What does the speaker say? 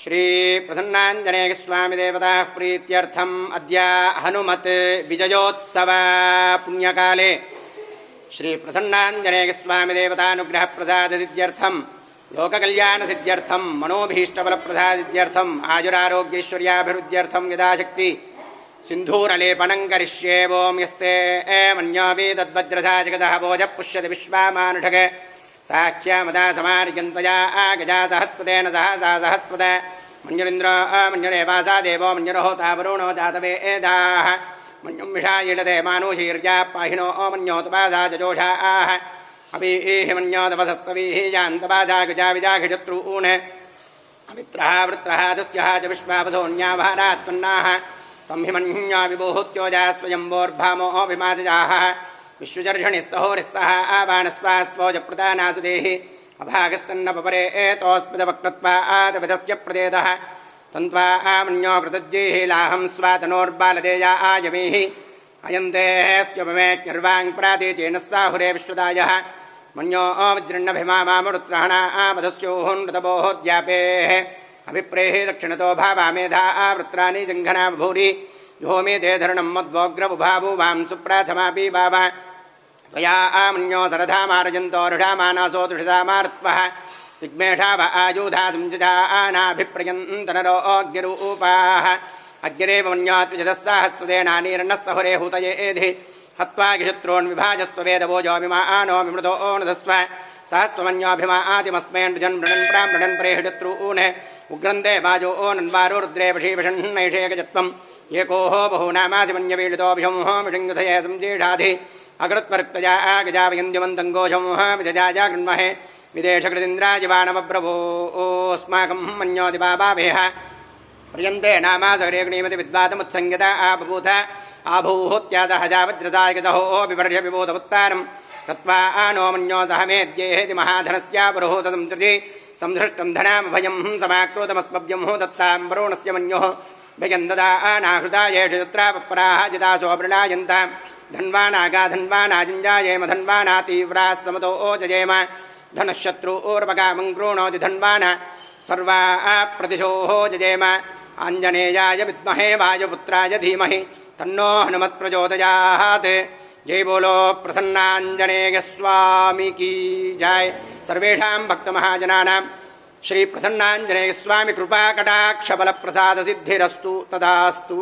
श्री प्रसन्नाञ्जनेय स्वामी देवता प्रीत्यर्थम अद्य हनुमत विजयोत्सव पुण्यकाले श्री प्रसन्नाञ्जनेय स्वामी देवतानुग्रह प्रसाद सिद्ध्यर्थम लोक कल्याण सिद्ध्यर्थम मनोभीष्टबल प्रसाद सिद्ध्यर्थम आयुरारोग्यैश्वर्याभिवृद्ध्यर्थम यदाशक्ति सिंधूरलेपनं करिष्ये ओं यस्ते मन्योऽपि तद्वज्रसा जगतः भोज पुष्यति विश्वामानुषग साक्ष्यामदा समार्यन्त्वया गजातहस्पतेन सहसा सहस्पद मन्युरिन्द्रो मन्युरेवासा देवो मन्युरहोता वरुणो जातवेदाः मन्युं विषायीलते मानुषीर्या पाहिनो मन्योतपासा जजोषाः अभिः मन्योतपसस्तवीः यान्तपासा गजा विजाघिशत्रून् अमित्रः वृत्रः दुस्यः च विश्वापसोऽन्याभारात्पन्नाः त्वं हि मन्या विभूत्योजा स्वयम्भोर्भामो विमातजाः विश्वचर्षणिः सहोरिस्सः आबाणस्वास्त्वोजप्रदानासु देहि अभागस्तन्नपरे एतोऽस्मिदवक्त्रत्वादविदस्य प्रदेदः तन्त्वा आमन्यो कृतज्यैः लाहं स्वातनोर्बालदेया आयमीः अयन्तेऽस्त्युपमेत्यर्वाङ् साहुरे विश्वदायः मन्यो वज्रण्णभिमामामरुत्रहणा मधुस्योहुन्नृतबोहोद्यापेः अभिप्रेः दक्षिणतो भावामेधा वृत्राणि जङ्घना भूरि यो मे ते धरणं मद्वोग्रबुभावुवां सुप्राथमापि बाबा त्वया आमन्यो सरधामारजन्तो रुषामानासो दुषितामार्त्वः दिग्मेषा व आयुधासं जुजानाभिप्रयन्तनरोऽग्निरूपाः अग्निरेव मन्योत्विजतस्साहस्वदेनानीर्णः सहुरे हुतये एधि हत्वा गिषत्रोन्विभाजस्त्ववेदवोजोऽभिमानो विमृतो नधस्व सहस्वमन्योऽभिमातिमस्मेन् मृजन् प्रामृणन् प्रेहिडत्रून् उग्रन्ते वाजो नन्वारो रुद्रे वशीविषन्नैषेकजत्वम् एकोः बहूनामासि मन्यवीडितोऽभिषंह विषङ्गुधये संजेषाधि अकृत्वक्तया गजावयन्त्यमन्तङ्गोषंह विजयाजा गृह्महे विदेशकृतीन्द्राजिवाणमब्रभोऽस्माकं मन्योदिबाबावेह प्रियन्ते नामासगरेग्णीमति विद्वातमुत्सङ्गता आबभूत आभूहोत्यादहजावज्रसायकसहो विवर्ष्य विबोधमुत्तारम् कृत्वा नो मन्यो सह मेद्येहेति महाधनस्यापरोहोतसंसृति संधृष्टं धनामभयं समाक्रोतमस्मभ्यं दत्तां वरुणस्य मन्योः भयन्ददानाहृदायेषु तत्रापराः जितासो वृणायन्तां धन्वानागा धन्वानाजिञ्जायेम धन्वाना तीव्राः समतो जयेम धनुःशत्रूर्वकामं कृणोति धन्वाना सर्वा प्रतिशोः जयेम आञ्जनेयाय विद्महे वायुपुत्राय धीमहि तन्नो हनुमत्प्रचोदयात् जय बोलो प्रसन्नाञ्जनेय स्वामी की जय। सर्वेषां भक्तमहाजनानां श्री प्रसन्नाञ्जनेय स्वामी कृपा कटाक्ष बल प्रसाद सिद्धिरस्तु तदास्तु।